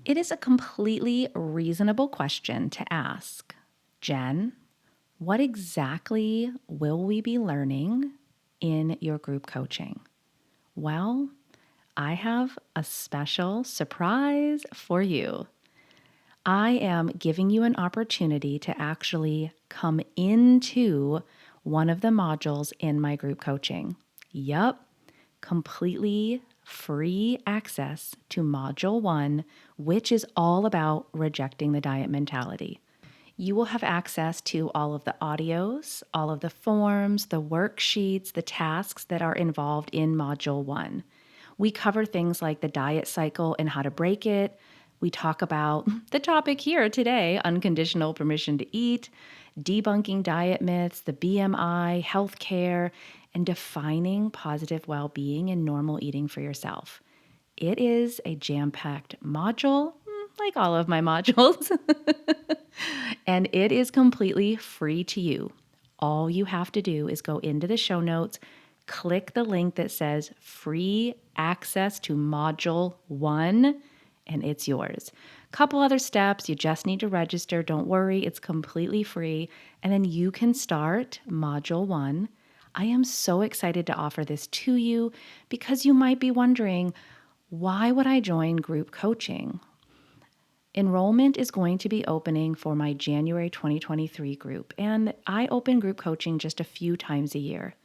It is a completely reasonable question to ask. Jen, what exactly will we be learning in your group coaching? Well, I have a special surprise for you. I am giving you an opportunity to actually come into one of the modules in my group coaching. Yup, completely free access to Module 1, which is all about rejecting the diet mentality. You will have access to all of the audios, all of the forms, the worksheets, the tasks that are involved in Module 1. We cover things like the diet cycle and how to break it. We talk about the topic here today, unconditional permission to eat, debunking diet myths, the BMI, healthcare, and defining positive well-being and normal eating for yourself. It is a jam-packed module, like all of my modules, and it is completely free to you. All you have to do is go into the show notes, click the link that says free access to Module 1, and it's yours. Couple other steps, you just need to register. Don't worry, it's completely free. And then you can start Module 1. I am so excited to offer this to you because you might be wondering, why would I join group coaching? Enrollment is going to be opening for my January 2023 group, and I open group coaching just a few times a year.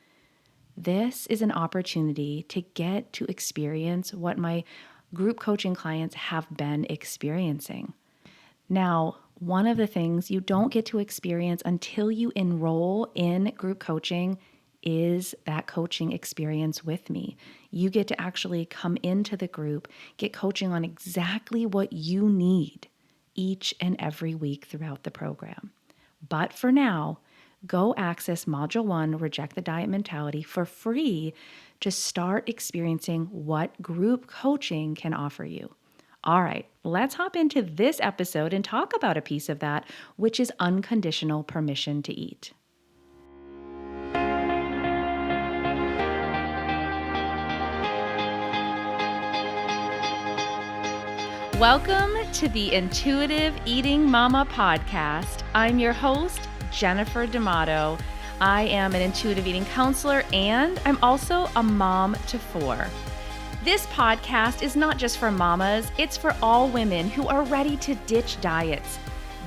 This is an opportunity to get to experience what my group coaching clients have been experiencing. Now, one of the things you don't get to experience until you enroll in group coaching is that coaching experience with me. You get to actually come into the group, get coaching on exactly what you need each and every week throughout the program. But for now, go access Module 1, Reject the Diet Mentality, for free to start experiencing what group coaching can offer you. All right, let's hop into this episode and talk about a piece of that, which is unconditional permission to eat. Welcome to the Intuitive Eating Mama podcast. I'm your host, Jennifer D'Amato. I am an intuitive eating counselor and I'm also a mom to 4. This podcast is not just for mamas, it's for all women who are ready to ditch diets,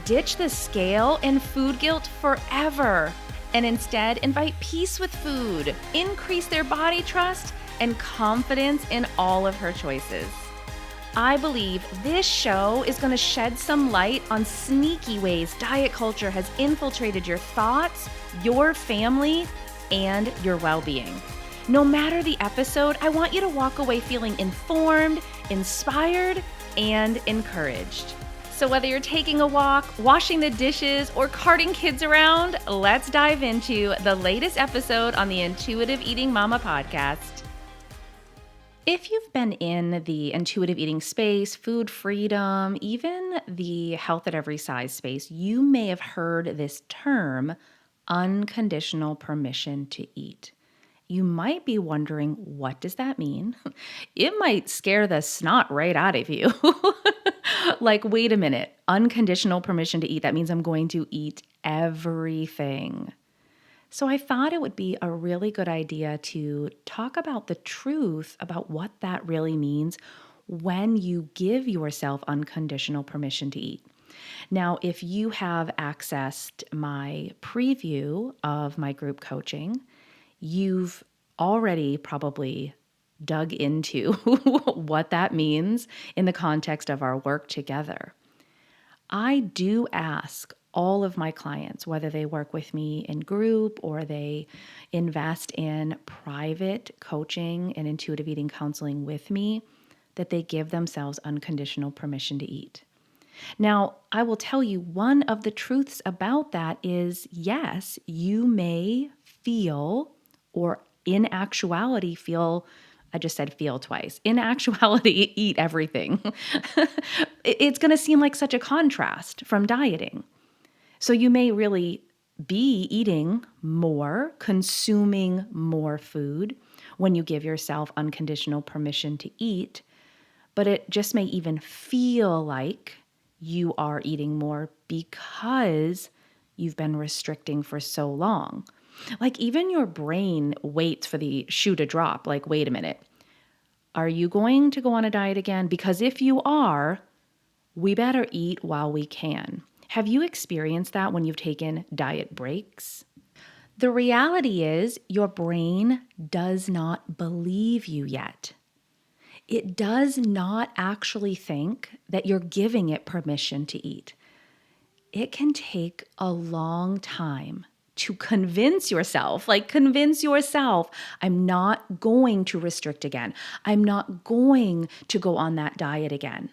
ditch the scale and food guilt forever, and instead invite peace with food, increase their body trust, and confidence in all of her choices. I believe this show is going to shed some light on sneaky ways diet culture has infiltrated your thoughts, your family, and your well-being. No matter the episode, I want you to walk away feeling informed, inspired, and encouraged. So whether you're taking a walk, washing the dishes, or carting kids around, let's dive into the latest episode on the Intuitive Eating Mama podcast. If you've been in the intuitive eating space, food freedom, even the health at every size space, you may have heard this term, unconditional permission to eat. You might be wondering, what does that mean? It might scare the snot right out of you. Like, wait a minute, unconditional permission to eat, that means I'm going to eat everything. So I thought it would be a really good idea to talk about the truth about what that really means when you give yourself unconditional permission to eat. Now, if you have accessed my preview of my group coaching, you've already probably dug into what that means in the context of our work together. I do ask all of my clients, whether they work with me in group or they invest in private coaching and intuitive eating counseling with me, that they give themselves unconditional permission to eat. Now, I will tell you one of the truths about that is, yes, you may feel, or in actuality feel, I just said feel twice. In actuality, eat everything. It's going to seem like such a contrast from dieting. So you may really be eating more, consuming more food when you give yourself unconditional permission to eat. but it just may even feel like you are eating more because you've been restricting for so long. Like even your brain waits for the shoe to drop. Like, wait a minute. Are you going to go on a diet again? Because if you are, we better eat while we can. Have you experienced that when you've taken diet breaks? The reality is your brain does not believe you yet. It does not actually think that you're giving it permission to eat. It can take a long time to convince yourself, I'm not going to restrict again. I'm not going to go on that diet again.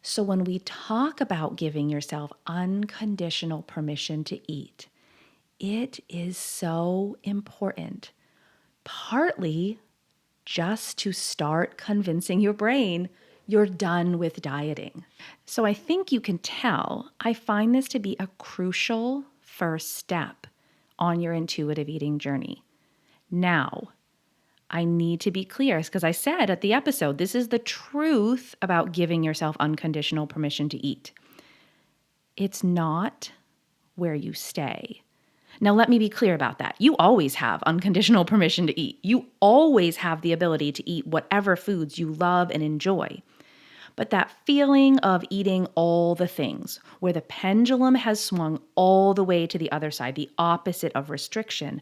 So when we talk about giving yourself unconditional permission to eat, it is so important, partly just to start convincing your brain you're done with dieting. So I think you can tell I find this to be a crucial first step on your intuitive eating journey. Now, I need to be clear because I said at the episode, this is the truth about giving yourself unconditional permission to eat. It's not where you stay. Now, let me be clear about that. You always have unconditional permission to eat. You always have the ability to eat whatever foods you love and enjoy. But that feeling of eating all the things, where the pendulum has swung all the way to the other side, the opposite of restriction,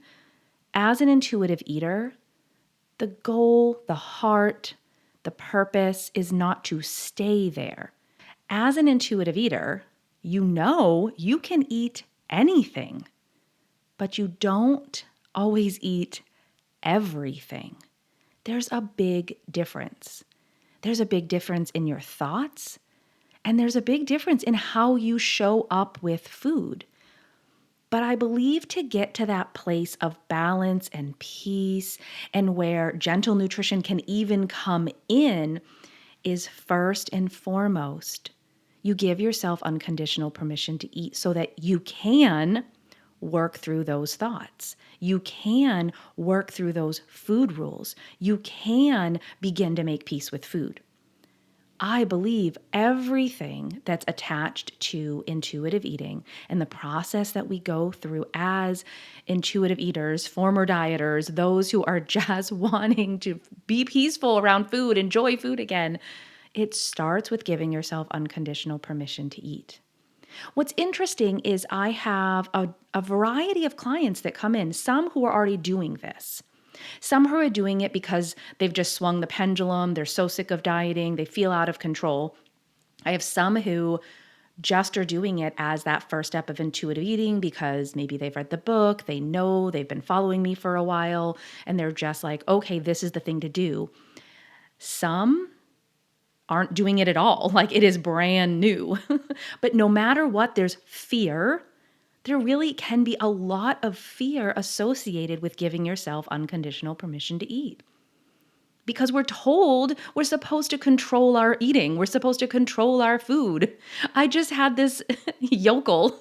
as an intuitive eater, the goal, the heart, the purpose is not to stay there. As an intuitive eater, you know you can eat anything, but you don't always eat everything. There's a big difference. There's a big difference in your thoughts, and there's a big difference in how you show up with food. But I believe to get to that place of balance and peace and where gentle nutrition can even come in is first and foremost, you give yourself unconditional permission to eat so that you can work through those thoughts. You can work through those food rules. You can begin to make peace with food. I believe everything that's attached to intuitive eating and the process that we go through as intuitive eaters, former dieters, those who are just wanting to be peaceful around food, enjoy food again, it starts with giving yourself unconditional permission to eat. What's interesting is I have a variety of clients that come in, some who are already doing this. Some who are doing it because they've just swung the pendulum, they're so sick of dieting, they feel out of control. I have some who just are doing it as that first step of intuitive eating because maybe they've read the book, they know, they've been following me for a while, and they're just like, okay, this is the thing to do. Some aren't doing it at all, like it is brand new. But no matter what, there's fear. There really can be a lot of fear associated with giving yourself unconditional permission to eat. Because we're told we're supposed to control our eating. We're supposed to control our food. I just had this yokel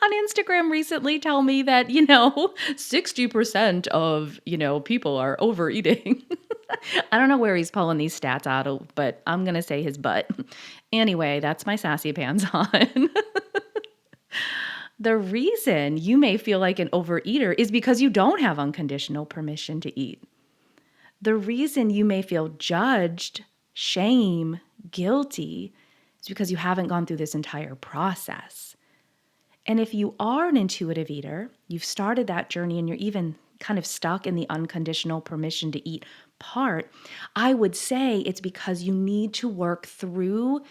on Instagram recently tell me that, 60% of, people are overeating. I don't know where he's pulling these stats out of, but I'm going to say his butt. Anyway, that's my sassy pants on. The reason you may feel like an overeater is because you don't have unconditional permission to eat. The reason you may feel judged, shame, guilty is because you haven't gone through this entire process. And if you are an intuitive eater, you've started that journey and you're even kind of stuck in the unconditional permission to eat part, I would say it's because you need to work through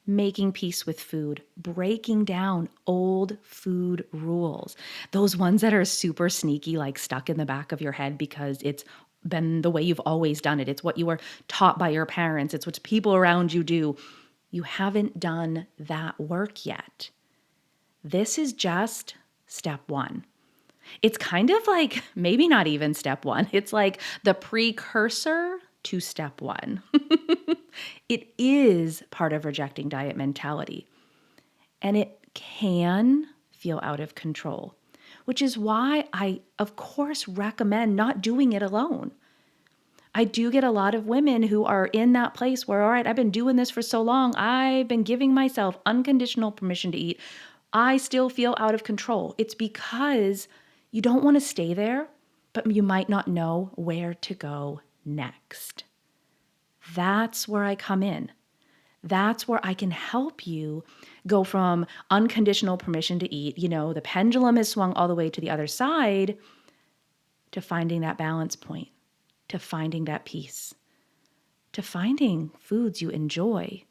making peace with food, breaking down old food rules, those ones that are super sneaky, like stuck in the back of your head because it's been the way you've always done it. It's what you were taught by your parents. It's what people around you do. You haven't done that work yet. This is just step one. It's kind of like maybe not even step one. It's like the precursor to step one. It is part of rejecting diet mentality. And it can feel out of control, which is why I, of course, recommend not doing it alone. I do get a lot of women who are in that place where, all right, I've been doing this for so long. I've been giving myself unconditional permission to eat. I still feel out of control. It's because you don't want to stay there, but you might not know where to go next. That's where I come in. That's where I can help you go from unconditional permission to eat. The pendulum has swung all the way to the other side, to finding that balance point, to finding that peace, to finding foods you enjoy,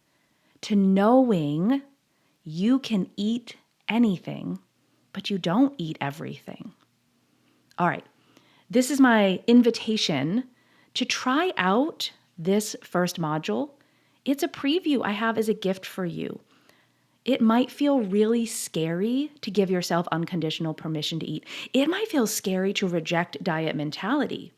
to knowing you can eat anything, but you don't eat everything. All right, this is my invitation to try out this first module. It's a preview I have as a gift for you. It might feel really scary to give yourself unconditional permission to eat. It might feel scary to reject diet mentality.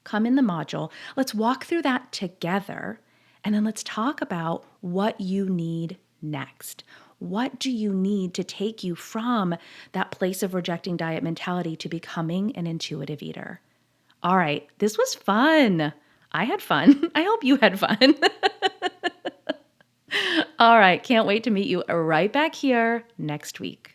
Come in the module. Let's walk through that together, and then let's talk about what you need next. What do you need to take you from that place of rejecting diet mentality to becoming an intuitive eater? All right, this was fun. I had fun. I hope you had fun. All right, can't wait to meet you right back here next week.